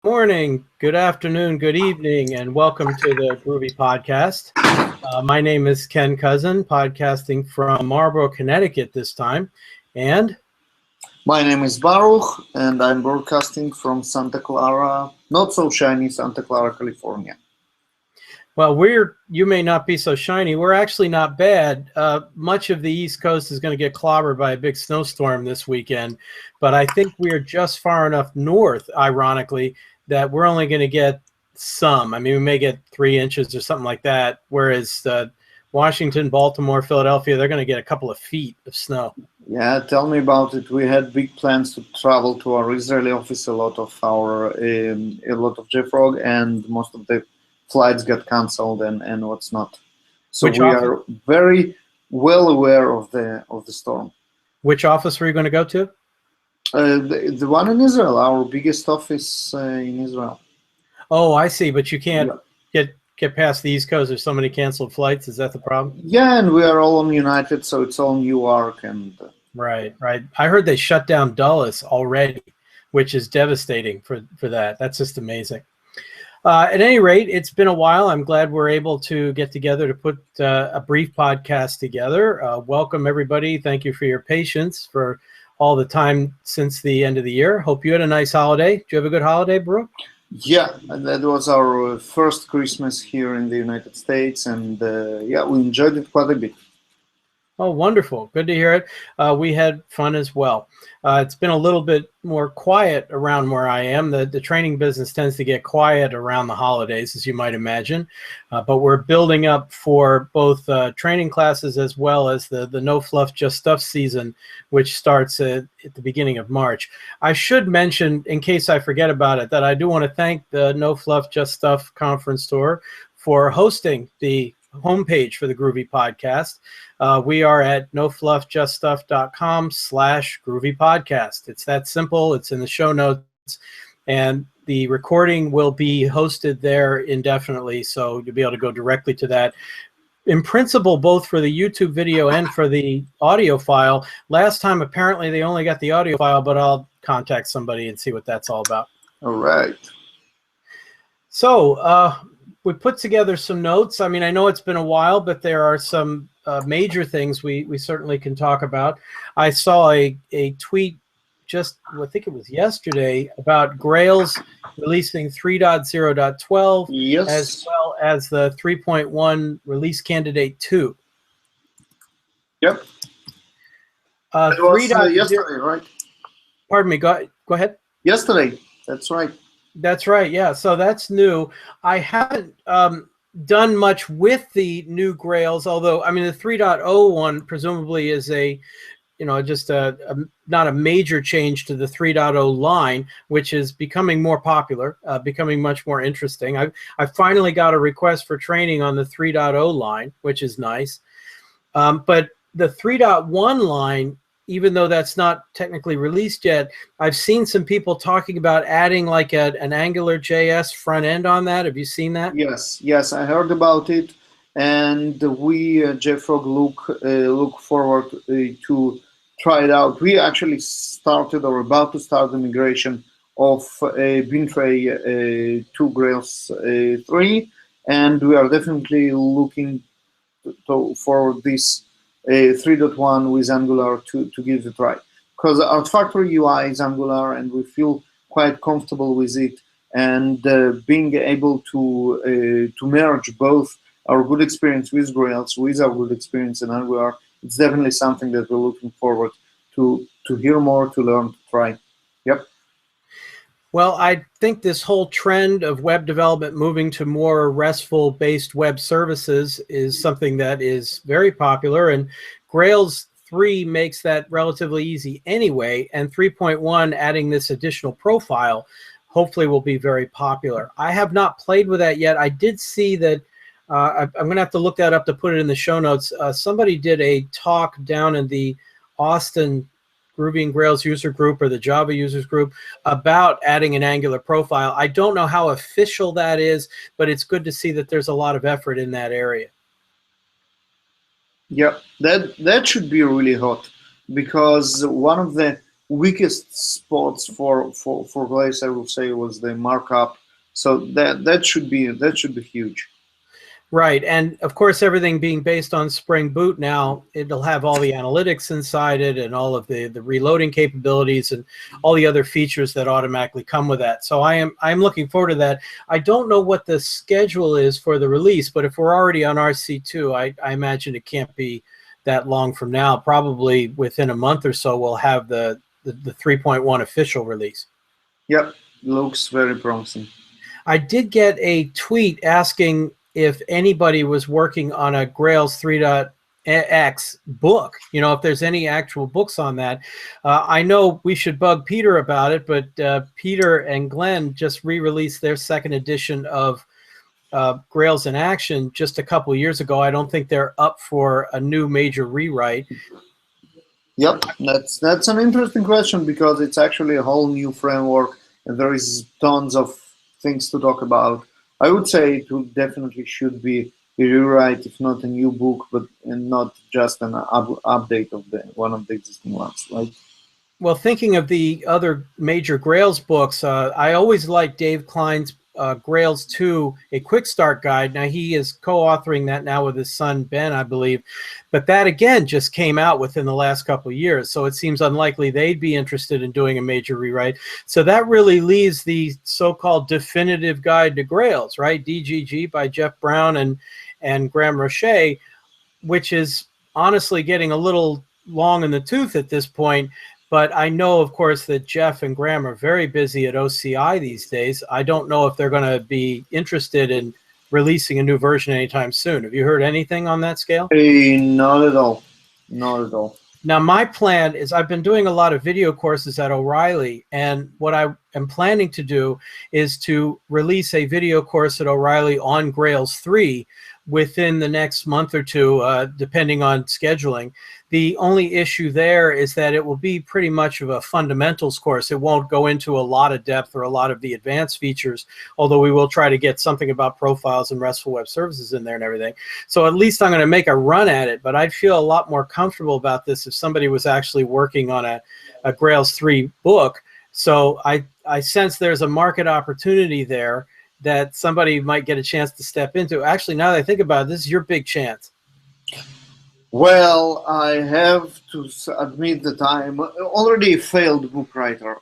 Morning, good afternoon, good evening, and welcome to the Groovy podcast. My name is Ken Cousin, podcasting from Marlborough, Connecticut this time. And my name is Baruch, and I'm broadcasting from Santa Clara, not so shiny Santa Clara, California. well, you may not be so shiny. We're actually not bad. Much of the East Coast is going to get clobbered by a big snowstorm this weekend, but I think we're just far enough north, ironically, that we're only going to get some. I mean, we may get 3 inches or something like that, whereas Washington, Baltimore, Philadelphia, they're going to get a couple of feet of snow. Yeah, tell me about it. We had big plans to travel to our Israeli office, a lot of JFrog, and most of the flights got canceled and what's not. So Which we office? are very well aware of the storm. Which office were you going to go to? The one in Israel, our biggest office in Israel. Oh, I see. But you can't get past the East Coast. There's so many canceled flights. Is that the problem? Yeah, and we are all on United, so it's all Newark and. Right. I heard they shut down Dulles already, which is devastating for that. That's just amazing. At any rate, it's been a while. I'm glad we're able to get together to put a brief podcast together. Welcome, everybody. Thank you for your patience for all the time since the end of the year. Hope you had a nice holiday. Did you have a good holiday, Brooke? Yeah, that was our first Christmas here in the United States, and we enjoyed it quite a bit. Oh, wonderful. Good to hear it. We had fun as well. It's been a little bit more quiet around where I am. The training business tends to get quiet around the holidays, as you might imagine. But we're building up for both training classes as well as the No Fluff, Just Stuff season, which starts at the beginning of March. I should mention, in case I forget about it, that I do want to thank the No Fluff, Just Stuff conference tour for hosting the homepage for the Groovy podcast. We are at nofluffjuststuff.com/Groovy podcast. It's that simple. It's in the show notes, and the recording will be hosted there indefinitely, so you'll be able to go directly to that. In principle, both for the YouTube video and for the audio file. Last time, apparently, they only got the audio file, but I'll contact somebody and see what that's all about. All right. So, we put together some notes. I mean, I know it's been a while, but there are some major things we certainly can talk about. I saw a tweet just, I think it was yesterday, about Grails releasing 3.0.12, yes, as well as the 3.1 release candidate 2. Yep. It was yesterday, right? Pardon me, go ahead. Yesterday, that's right. That's right, yeah. So that's new. I haven't done much with the new Grails, although, I mean, the 3.0 one presumably is just not a major change to the 3.0 line, which is becoming more popular, becoming much more interesting. I finally got a request for training on the 3.0 line, which is nice. But the 3.1 line, even though that's not technically released yet, I've seen some people talking about adding like an Angular JS front end on that. Have you seen that? Yes, I heard about it, and we JFrog look forward to try it out. We actually started or about to start the migration of Bintray to Grails 3, and we are definitely looking for this 3.1 with Angular to give it a try, because our factory UI is Angular and we feel quite comfortable with it, and being able to merge both our good experience with Grails with our good experience in Angular, it's definitely something that we're looking forward to hear more, to learn, to try. Yep. Well, I think this whole trend of web development moving to more RESTful-based web services is something that is very popular, and Grails 3 makes that relatively easy anyway, and 3.1 adding this additional profile hopefully will be very popular. I have not played with that yet. I did see that, I'm going to have to look that up to put it in the show notes. Somebody did a talk down in the Austin Groovy and Grails user group or the Java users group about adding an Angular profile. I don't know how official that is, but it's good to see that there's a lot of effort in that area. Yeah, that should be really hot, because one of the weakest spots for Glaze, I will say, was the markup. So that should be huge. Right, and of course, everything being based on Spring Boot now, it'll have all the analytics inside it and all of the reloading capabilities and all the other features that automatically come with that. So I'm looking forward to that. I don't know what the schedule is for the release, but if we're already on RC2, I imagine it can't be that long from now. Probably within a month or so, we'll have the 3.1 official release. Yep, looks very promising. I did get a tweet asking if anybody was working on a Grails 3.x book, if there's any actual books on that. I know we should bug Peter about it, but Peter and Glenn just re-released their second edition of Grails in Action just a couple of years ago. I don't think they're up for a new major rewrite. Yep, that's an interesting question, because it's actually a whole new framework and there is tons of things to talk about. I would say it definitely should be a rewrite, if not a new book, and not just an update of one of the existing ones, right? Well, thinking of the other major Grails books, I always liked Dave Klein's Grails 2, a quick start guide. Now, he is co-authoring that now with his son, Ben, I believe. But that, again, just came out within the last couple of years. So it seems unlikely they'd be interested in doing a major rewrite. So that really leaves the so-called definitive guide to Grails, right? DGG by Jeff Brown and Graham Roche, which is honestly getting a little long in the tooth at this point. But I know, of course, that Jeff and Graham are very busy at OCI these days. I don't know if they're going to be interested in releasing a new version anytime soon. Have you heard anything on that scale? Not at all. Not at all. Now, my plan is I've been doing a lot of video courses at O'Reilly, and what I am planning to do is to release a video course at O'Reilly on Grails 3 within the next month or two, depending on scheduling. The only issue there is that it will be pretty much of a fundamentals course. It won't go into a lot of depth or a lot of the advanced features, although we will try to get something about profiles and RESTful web services in there and everything. So at least I'm going to make a run at it, but I'd feel a lot more comfortable about this if somebody was actually working on a Grails 3 book. So I sense there's a market opportunity there that somebody might get a chance to step into. Actually, now that I think about it, this is your big chance. Well, I have to admit that I'm already a failed book writer.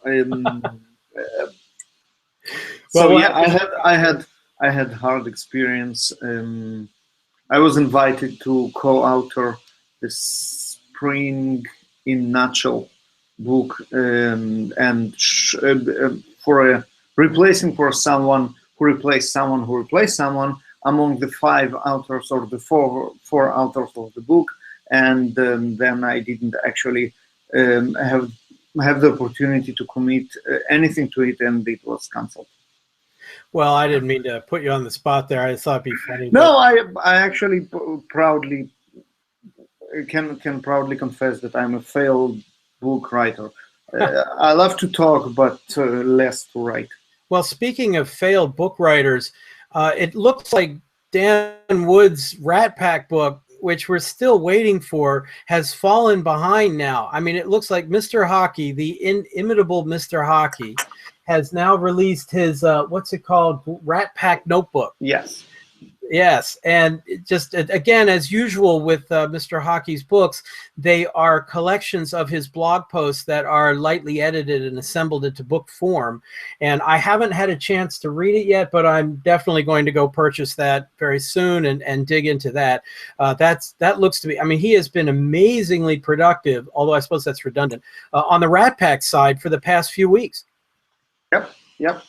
So yeah, I had hard experience. I was invited to co-author the Spring in Nutshell book, and for replacing for someone who replaced someone who replaced someone among the 5 authors or the four authors of the book. And then I didn't actually have the opportunity to commit anything to it, and it was cancelled. Well, I didn't mean to put you on the spot there. I thought it'd be funny. No, I actually proudly can proudly confess that I'm a failed book writer. I love to talk, but less to write. Well, speaking of failed book writers, it looks like Dan Wood's Rat Pack book, which we're still waiting for, has fallen behind now. I mean, it looks like Mr. Hockey, the inimitable Mr. Hockey, has now released his, what's it called, Rat Pack notebook. Yes. Yes, and just again, as usual with Mr. Hockey's books, they are collections of his blog posts that are lightly edited and assembled into book form. And I haven't had a chance to read it yet, but I'm definitely going to go purchase that very soon and dig into that. That looks to be, I mean, he has been amazingly productive, although I suppose that's redundant, on the Rat Pack side for the past few weeks. Yep.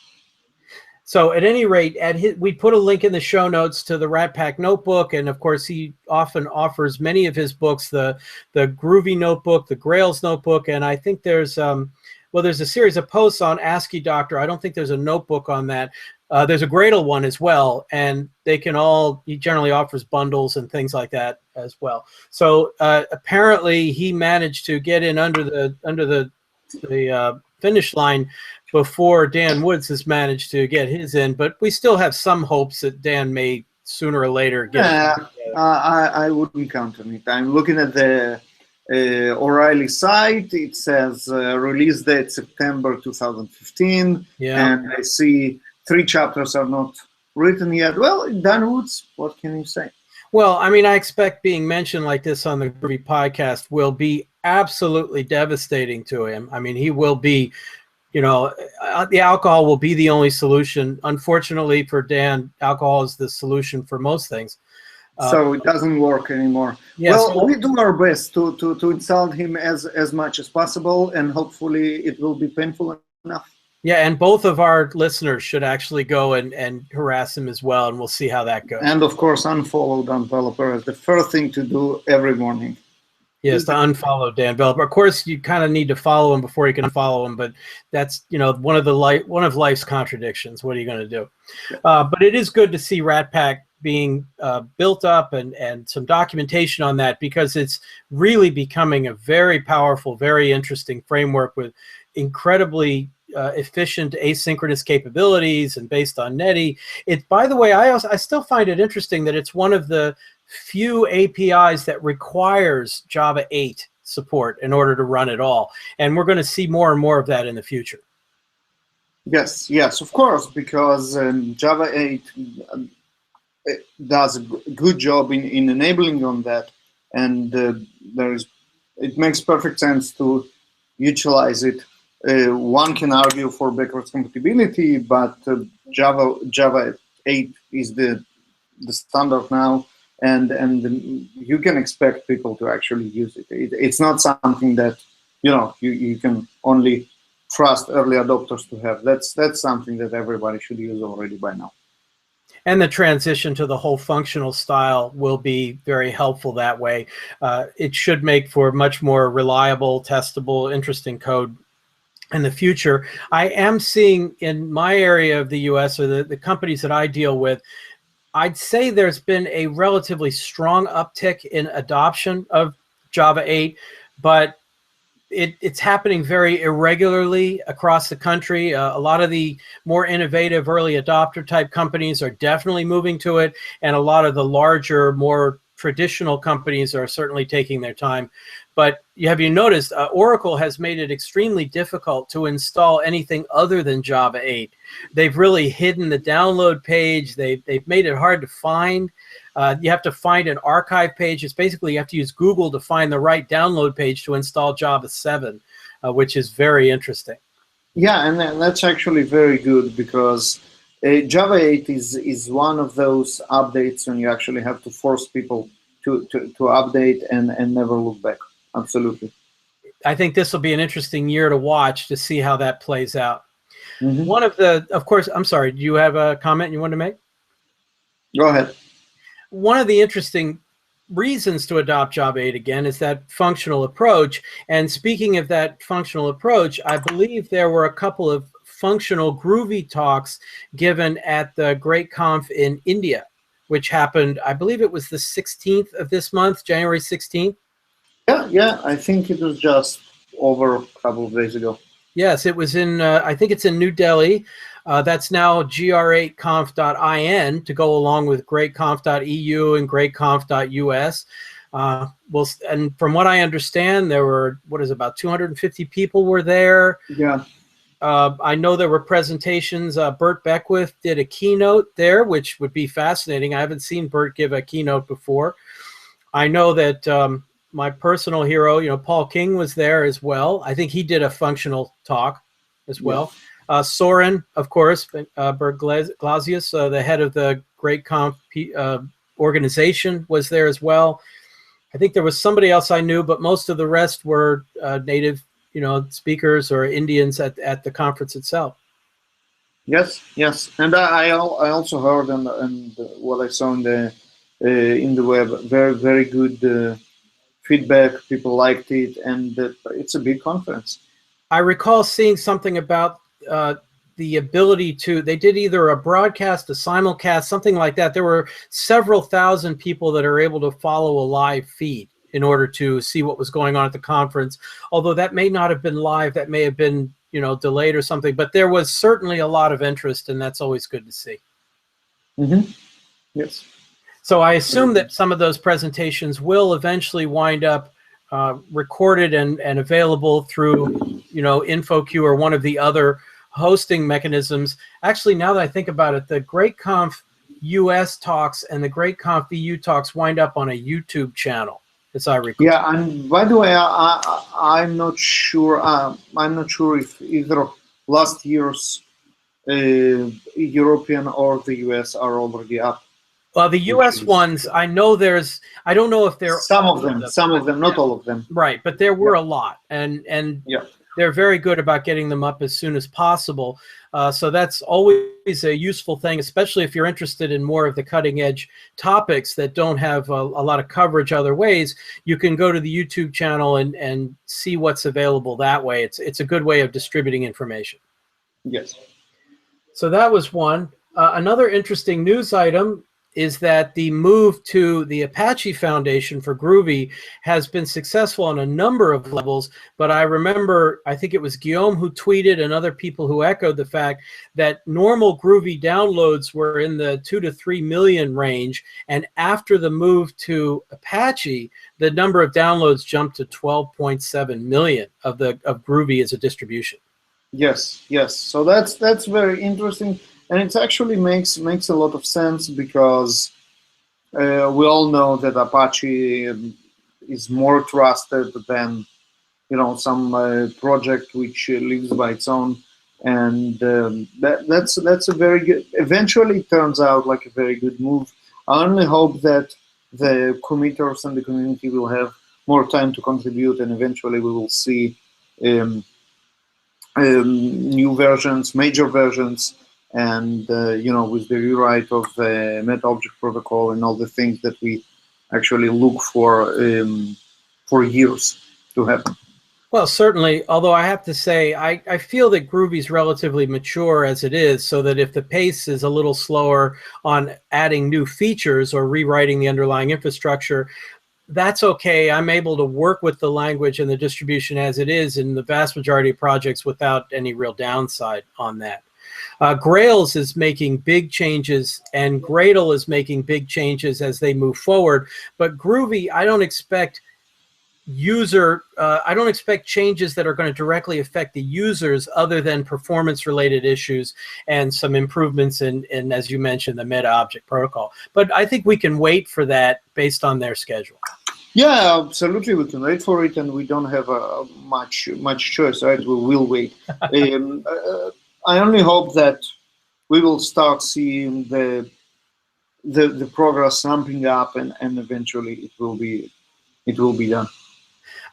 So at any rate, we put a link in the show notes to the Rat Pack notebook, and of course he often offers many of his books, the Groovy notebook, the Grails notebook, and I think there's there's a series of posts on ASCII Doctor. I don't think there's a notebook on that. There's a Gradle one as well, and he generally offers bundles and things like that as well. So apparently he managed to get in under the finish line before Dan Woods has managed to get his in, but we still have some hopes that Dan may sooner or later get it. I wouldn't count on it. I'm looking at the O'Reilly site. It says release date September 2015, Yeah. and I see 3 chapters are not written yet. Well, Dan Woods, what can you say? Well, I mean, I expect being mentioned like this on the Groovy podcast will be absolutely devastating to him. I mean, he will be, you know, the alcohol will be the only solution. Unfortunately for Dan, alcohol is the solution for most things. So it doesn't work anymore. Yeah, Well, so we do our best to insult him as much as possible, and hopefully it will be painful enough. yeah, and both of our listeners should actually go and harass him as well, and we'll see how that goes. And of course, unfollow the developer as the first thing to do every morning. Yes, to unfollow Dan Developer. Of course, you kind of need to follow him before you can unfollow him, but that's, you know, one of life's contradictions. What are you going to do? But it is good to see Rat Pack being built up and some documentation on that, because it's really becoming a very powerful, very interesting framework with incredibly efficient asynchronous capabilities and based on Netty. It, by the way, I still find it interesting that it's one of the few APIs that requires Java 8 support in order to run it all. And we're going to see more and more of that in the future. Yes, of course, because Java 8 does a good job in enabling on that, and it makes perfect sense to utilize it. One can argue for backwards compatibility, but Java 8 is the standard now, and you can expect people to actually use it. It's not something that you can only trust early adopters to have. That's something that everybody should use already by now. And the transition to the whole functional style will be very helpful that way. It should make for much more reliable, testable, interesting code in the future. I am seeing in my area of the US, or the companies that I deal with, I'd say there's been a relatively strong uptick in adoption of Java 8, but it's happening very irregularly across the country. A lot of the more innovative early adopter type companies are definitely moving to it, and a lot of the larger, more traditional companies are certainly taking their time. But have you noticed Oracle has made it extremely difficult to install anything other than Java 8. They've really hidden the download page. They've made it hard to find. You have to find an archive page. It's basically you have to use Google to find the right download page to install Java 7, which is very interesting. Yeah, and that's actually very good, because Java 8 is one of those updates when you actually have to force people to update and never look back. Absolutely. I think this will be an interesting year to watch to see how that plays out. Mm-hmm. One of the, of course, I'm sorry, do you have a comment you want to make? Go ahead. One of the interesting reasons to adopt Java 8 again is that functional approach. And speaking of that functional approach, I believe there were a couple of functional Groovy talks given at the Great Conf in India, which happened, I believe it was the 16th of this month, January 16th. Yeah, I think it was just over a couple of days ago. Yes, it was in, I think it's in New Delhi. That's now gr8conf.in to go along with greatconf.eu and greatconf.us. And from what I understand, there were, about 250 people were there. Yeah. I know there were presentations. Bert Beckwith did a keynote there, which would be fascinating. I haven't seen Bert give a keynote before. I know that my personal hero, Paul King, was there as well. I think he did a functional talk as well. Yeah. Soren, of course, Bert Glazius, the head of the Great Conf organization, was there as well. I think there was somebody else I knew, but most of the rest were native, speakers or Indians at the conference itself. Yes, and I also heard and what I saw in the web, very, very good feedback. People liked it, and it's a big conference. I recall seeing something about the ability to, they did either a broadcast, a simulcast, something like that. There were several thousand people that are able to follow a live feed in order to see what was going on at the conference. Although that may not have been live, that may have been, delayed or something, but there was certainly a lot of interest, and that's always good to see. Mm-hmm. Yes. So I assume that some of those presentations will eventually wind up recorded and available through, InfoQ or one of the other hosting mechanisms. Actually, now that I think about it, the GreatConf US talks and the GreatConf EU talks wind up on a YouTube channel, as I recall. Yeah, and by the way, I'm not sure. I'm not sure if either last year's European or the US are already up. The US ones, I know I don't know if they're some of them, not all of them. Right, but there were a lot, and yeah, they're very good about getting them up as soon as possible. So that's always a useful thing, especially if you're interested in more of the cutting edge topics that don't have a lot of coverage other ways. You can go to the YouTube channel and see what's available that way. It's a good way of distributing information. Yes. So that was one. Another interesting news item is that the move to the Apache Foundation for Groovy has been successful on a number of levels. But I remember, I think it was Guillaume who tweeted and other people who echoed the fact that normal Groovy downloads were in the 2 to 3 million range. And after the move to Apache, the number of downloads jumped to 12.7 million of Groovy as a distribution. Yes, yes. So that's very interesting. And it actually makes a lot of sense because we all know that Apache is more trusted than some project which lives by its own, and that's a very good. Eventually, it turns out like a very good move. I only hope that the committers and the community will have more time to contribute, and eventually we will see new versions, major versions. And with the rewrite of the meta object protocol and all the things that we actually look for years to happen. Well, certainly, although I have to say, I feel that Groovy is relatively mature as it is, so that if the pace is a little slower on adding new features or rewriting the underlying infrastructure, that's okay. I'm able to work with the language and the distribution as it is in the vast majority of projects without any real downside on that. Grails is making big changes, and Gradle is making big changes as they move forward. But Groovy, I don't expect I don't expect changes that are going to directly affect the users other than performance-related issues and some improvements in, as you mentioned, the meta object protocol. But I think we can wait for that based on their schedule. Yeah, absolutely, we can wait for it, and we don't have much choice, right? We will wait. I only hope that we will start seeing the progress ramping up, and eventually it will be done.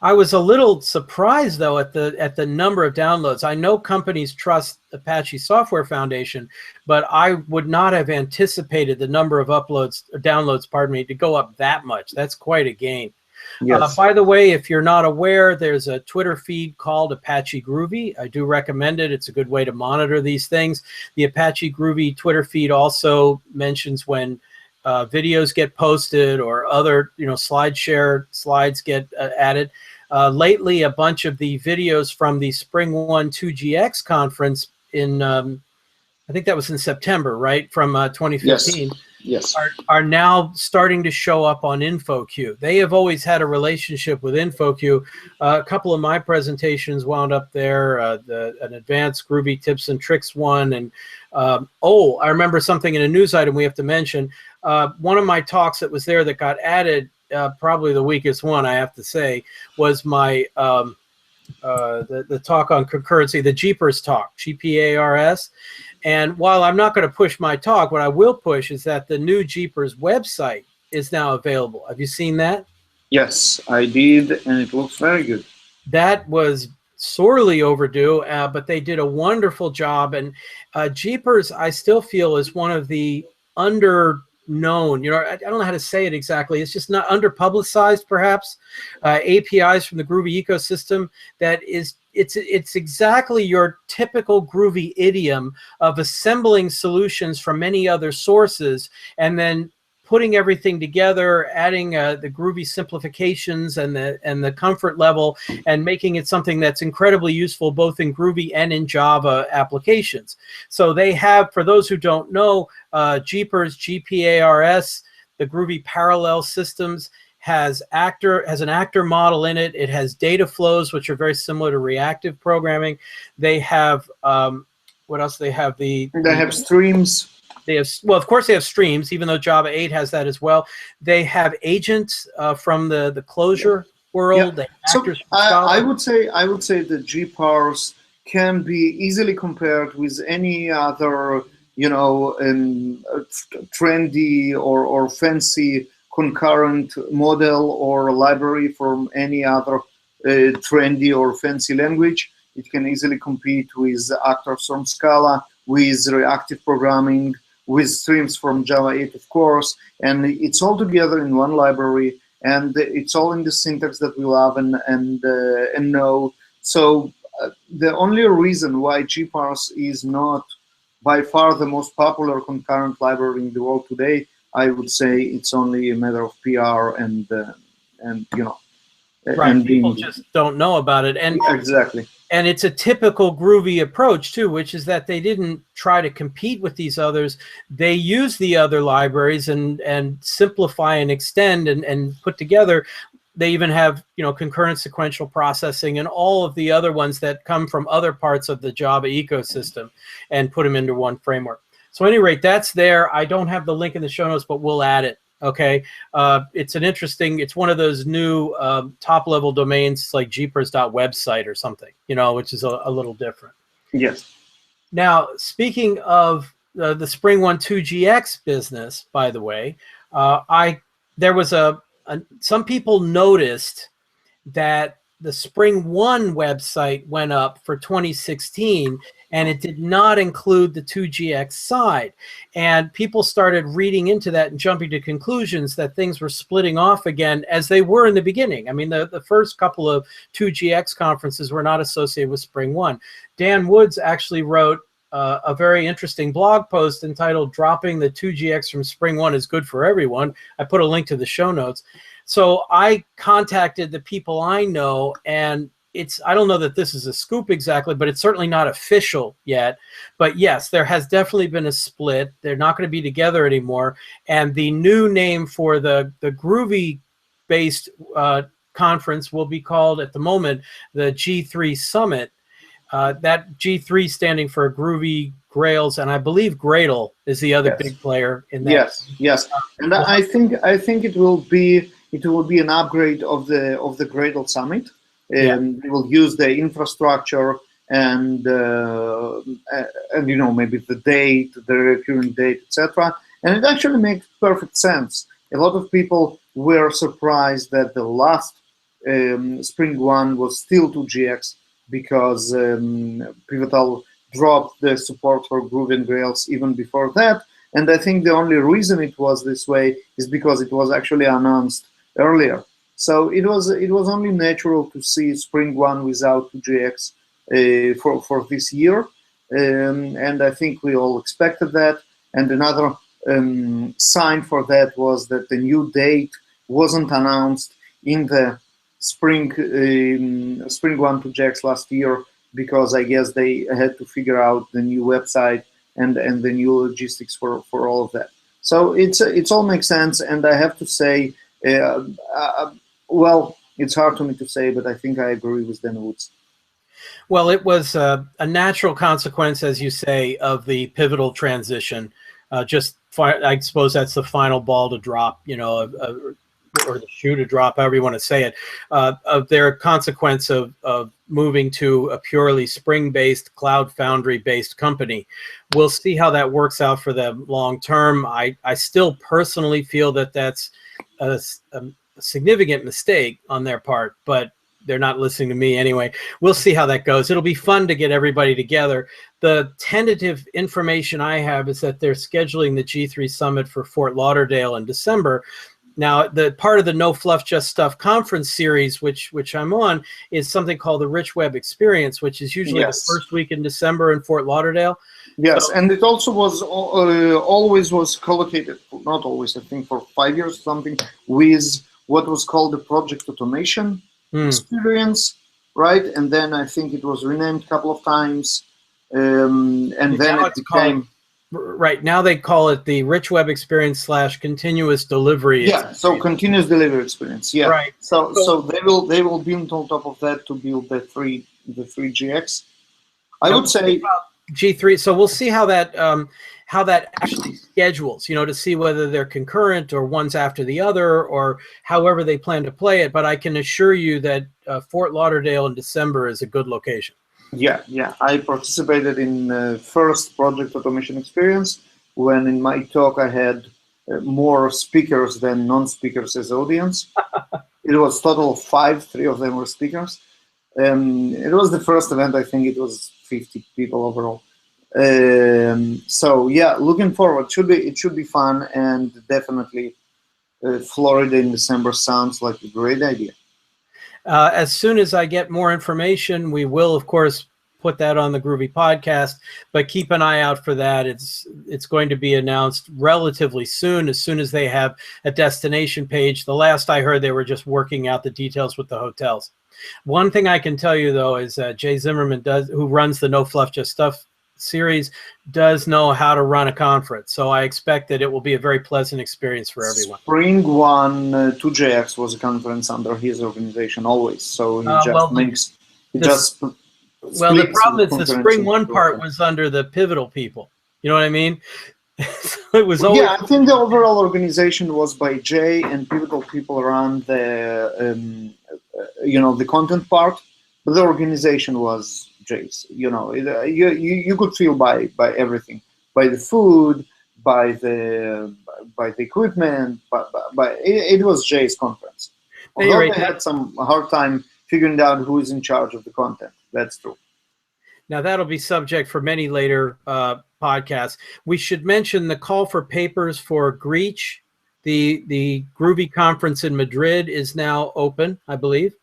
I was a little surprised though at the number of downloads. I know companies trust Apache Software Foundation, but I would not have anticipated the number of downloads, pardon me, to go up that much. That's quite a gain. Yes. By the way, if you're not aware, there's a Twitter feed called Apache Groovy. I do recommend it. It's a good way to monitor these things. The Apache Groovy Twitter feed also mentions when videos get posted or other slides get added. Lately, a bunch of the videos from the Spring 1 2GX conference in, I think that was in September, right, from 2015. Yes. Are now starting to show up on InfoQ. They have always had a relationship with InfoQ. A couple of my presentations wound up there, an advanced Groovy tips and tricks one. And I remember something in a news item we have to mention. One of my talks that was there that got added, probably the weakest one, I have to say, was my the talk on concurrency, the Jeepers talk, GPARS. And while I'm not going to push my talk, what I will push is that the new Jeepers website is now available. Have you seen that? Yes, I did, and it looks very good. That was sorely overdue, but they did a wonderful job. And Jeepers, I still feel, is one of the underknown, I don't know how to say it exactly. It's just not underpublicized, perhaps. APIs from the Groovy ecosystem it's exactly your typical Groovy idiom of assembling solutions from many other sources and then putting everything together, adding the Groovy simplifications and the comfort level, and making it something that's incredibly useful both in Groovy and in Java applications. So they have, for those who don't know, Jeepers, GPARS, the Groovy parallel systems, has an actor model in it. It has data flows, which are very similar to reactive programming. They have what else? They have They have streams. They have, well, of course, they have streams, even though Java 8 has that as well. They have agents from the Clojure world. They have So actors from I Scala. would say that GParse can be easily compared with any other, trendy or fancy concurrent model or library from any other trendy or fancy language. It can easily compete with actors from Scala, with reactive programming, with streams from Java 8, of course, and it's all together in one library, and it's all in the syntax that we love and know. So the only reason why GParse is not by far the most popular concurrent library in the world today, I would say it's only a matter of PR and Right, and people being just don't know about it. exactly. And it's a typical Groovy approach too, which is that they didn't try to compete with these others. They use the other libraries and simplify and extend and put together. They even have, concurrent sequential processing and all of the other ones that come from other parts of the Java ecosystem and put them into one framework. So at any rate, that's there. I don't have the link in the show notes, but we'll add it. Okay, it's one of those new top-level domains like jeepers.website or something, which is a little different. Yes. Now, speaking of the Spring One 2GX business, by the way, there was some people noticed that the Spring One website went up for 2016, and it did not include the 2GX side. And people started reading into that and jumping to conclusions that things were splitting off again as they were in the beginning. I mean, the first couple of 2GX conferences were not associated with Spring One. Dan Woods actually wrote a very interesting blog post entitled "Dropping the 2GX from Spring One is Good for Everyone." I put a link to the show notes. So I contacted the people I know, and I don't know that this is a scoop exactly, but it's certainly not official yet. But yes, there has definitely been a split. They're not going to be together anymore. And the new name for the Groovy-based conference will be called, at the moment, the G3 Summit. That G3 standing for Groovy, Grails, and I believe Gradle is the other big player in that. Yes. And I think it will be an upgrade of the Gradle Summit. We will use the infrastructure and maybe the date, the recurring date, etc. And it actually makes perfect sense. A lot of people were surprised that the last Spring One was still 2GX because Pivotal dropped the support for Groovy and Grails even before that. And I think the only reason it was this way is because it was actually announced earlier. So it was only natural to see Spring One without 2GX for this year, and I think we all expected that. And another sign for that was that the new date wasn't announced in the Spring One 2GX last year because I guess they had to figure out the new website and the new logistics for all of that. So it's all makes sense, and I have to say. Well, it's hard for me to say, but I think I agree with Dan Woods. Well, it was a natural consequence, as you say, of the Pivotal transition. I suppose that's the final ball to drop, or the shoe to drop, however you want to say it, of their consequence of moving to a purely Spring-based, Cloud Foundry-based company. We'll see how that works out for them long term. I still personally feel that that's a significant mistake on their part, but they're not listening to me anyway. We'll see how that goes. It'll be fun to get everybody together. The tentative information I have is that they're scheduling the G3 Summit for Fort Lauderdale in December. Now, the part of the No Fluff Just Stuff conference series, which I'm on, is something called the Rich Web Experience, which is usually the first week in December in Fort Lauderdale. Yes, and it also was always was collocated, not always, I think for 5 years or something, with what was called the Project Automation Experience, right? And then I think it was renamed a couple of times, and then it became Right now they call it the rich web experience / continuous delivery Yeah, experience. so continuous delivery experience. Yeah. Right. So they will build on top of that to build the three GX. I Now would we'll see say, about G3. So we'll see how that actually schedules, to see whether they're concurrent or one's after the other or however they plan to play it. But I can assure you that Fort Lauderdale in December is a good location. yeah. I participated in first project automation experience when in my talk I had more speakers than non-speakers as audience. It was total of five. Three of them were speakers. It was the first event. I think it was 50 people overall. So yeah, looking forward. It should be fun, and definitely Florida in December sounds like a great idea. As soon as I get more information, we will, of course, put that on the Groovy podcast. But keep an eye out for that. It's going to be announced relatively soon as they have a destination page. The last I heard, they were just working out the details with the hotels. One thing I can tell you, though, is Jay Zimmerman, who runs the No Fluff Just Stuff series, does know how to run a conference. So I expect that it will be a very pleasant experience for everyone. Spring One 2JX was a conference under his organization always. So he the problem is the Spring One part was under the Pivotal people. You know what I mean? It was always. Yeah, I think the overall organization was by Jay, and Pivotal people around the content part, but the organization was Jay's. You could feel by everything, by the food, by the equipment, by it was Jay's conference. Although they had some hard time figuring out who is in charge of the content. That's true. Now, that'll be subject for many later podcasts. We should mention the call for papers for Greach. The Groovy conference in Madrid is now open, I believe.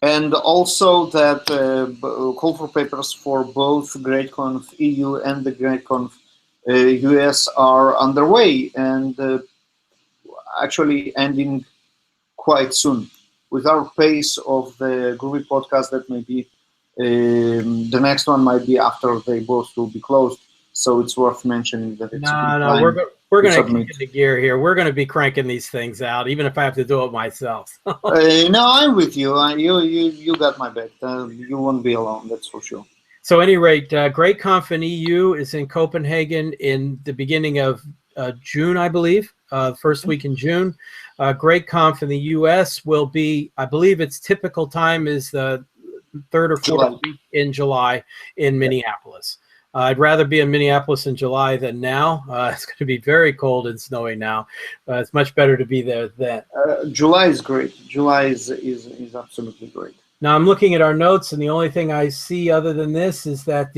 And also that call for papers for both GreatConf EU and the GreatConf US are underway and actually ending quite soon. With our pace of the Groovy podcast, that may be the next one might be after they both will be closed. So it's worth mentioning that it's we're going to kick into gear here. We're going to be cranking these things out, even if I have to do it myself. No, I'm with you. You got my back. You won't be alone. That's for sure. So, at any rate, GreatConf in EU is in Copenhagen in the beginning of June, I believe. First week in June. GreatConf in the US will be, I believe, its typical time is the third or fourth week in July in Minneapolis. I'd rather be in Minneapolis in July than now. It's going to be very cold and snowy now. It's much better to be there then. July is great. July is absolutely great. Now I'm looking at our notes, and the only thing I see other than this is that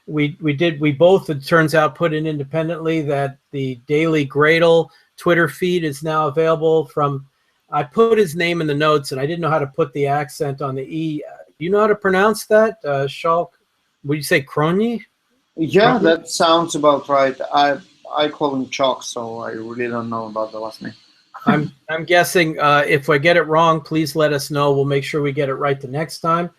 we both, it turns out, put in independently that the Daily Gradle Twitter feed is now available from. I put his name in the notes, and I didn't know how to put the accent on the E. Do you know how to pronounce that, Schalk? Would you say Kronyi? Yeah, that sounds about right. I call him Chalk, so I really don't know about the last name. I'm guessing if I get it wrong, please let us know. We'll make sure we get it right the next time.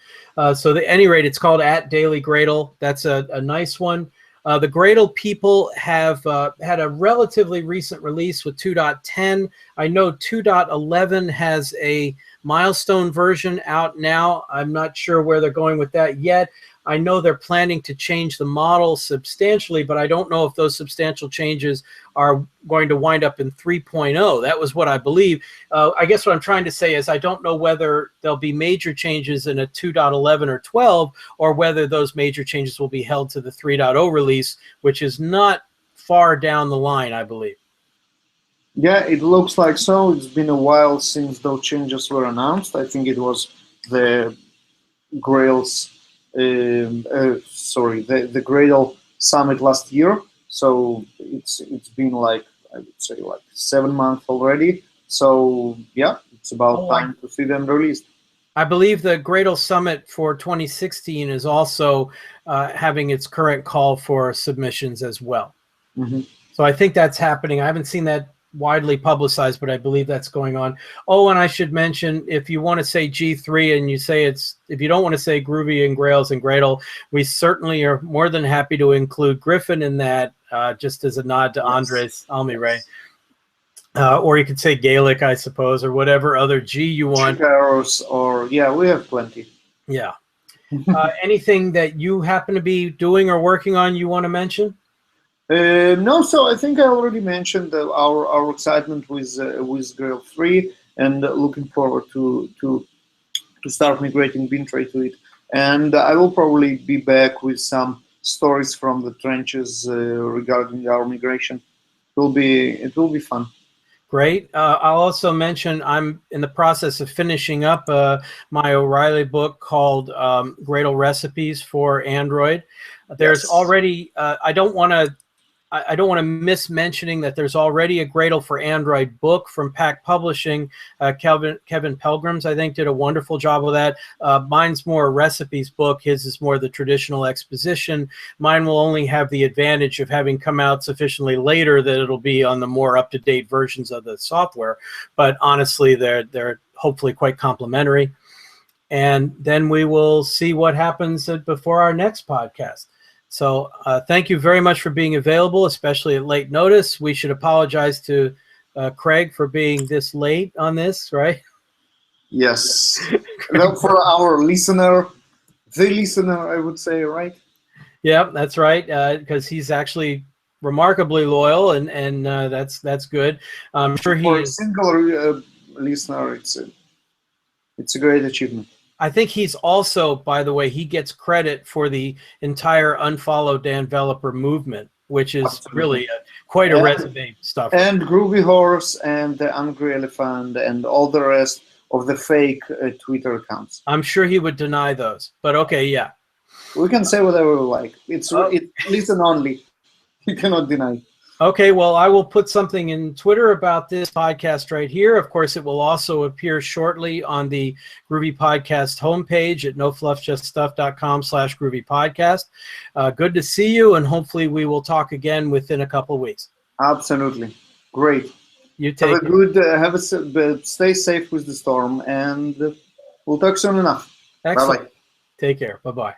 So at any rate, it's called @DailyGradle. That's a nice one. The Gradle people have had a relatively recent release with 2.10. I know 2.11 has a milestone version out now. I'm not sure where they're going with that yet. I know they're planning to change the model substantially, but I don't know if those substantial changes are going to wind up in 3.0. That was what I believe. I guess what I'm trying to say is I don't know whether there'll be major changes in a 2.11 or 12, or whether those major changes will be held to the 3.0 release, which is not far down the line, I believe. Yeah, it looks like so. It's been a while since those changes were announced. I think it was the Grail's the Gradle Summit last year. So it's been like, I would say, like 7 months already. So yeah, it's about time to see them released. I believe the Gradle Summit for 2016 is also having its current call for submissions as well. Mm-hmm. So I think that's happening. I haven't seen that widely publicized, but I believe that's going on. Oh, and I should mention, if you want to say G3 and you say if you don't want to say Groovy and Grails and Gradle, we certainly are more than happy to include Griffin in that, just as a nod to Andres Almiray. Or you could say Gaelic, I suppose, or whatever other G you want. Chicaros, or yeah, we have plenty. Yeah. Anything that you happen to be doing or working on you want to mention? No, so I think I already mentioned our excitement with Grail 3, and looking forward to start migrating Bintray to it. And I will probably be back with some stories from the trenches regarding our migration. It will be fun. Great. I'll also mention I'm in the process of finishing up my O'Reilly book called Gradle Recipes for Android. There's already I don't want to miss mentioning that there's already a Gradle for Android book from Pack Publishing. Kevin Pelgrims, I think, did a wonderful job of that. Mine's more a recipes book. His is more the traditional exposition. Mine will only have the advantage of having come out sufficiently later that it'll be on the more up-to-date versions of the software. But honestly, they're hopefully quite complementary. And then we will see what happens before our next podcast. So thank you very much for being available, especially at late notice. We should apologize to Craig for being this late on this, right? Yes. Well, for our listener, I would say, right? Yeah, that's right, because he's actually remarkably loyal, and that's good. I'm sure for a single listener, it's a great achievement. I think he's also, by the way, he gets credit for the entire Unfollow Dan Developer movement, which is really quite a resume stuff. And Groovy Horse and the Angry Elephant and all the rest of the fake Twitter accounts. I'm sure he would deny those, but okay, yeah. We can say whatever we like. It's listen only. You cannot deny. Okay, well, I will put something in Twitter about this podcast right here. Of course, it will also appear shortly on the Groovy Podcast homepage at nofluffjuststuff.com/Groovy Podcast. Good to see you, and hopefully we will talk again within a couple of weeks. Absolutely. Great. You take have a good, stay safe with the storm, and we'll talk soon enough. Excellent. Bye-bye. Take care. Bye-bye.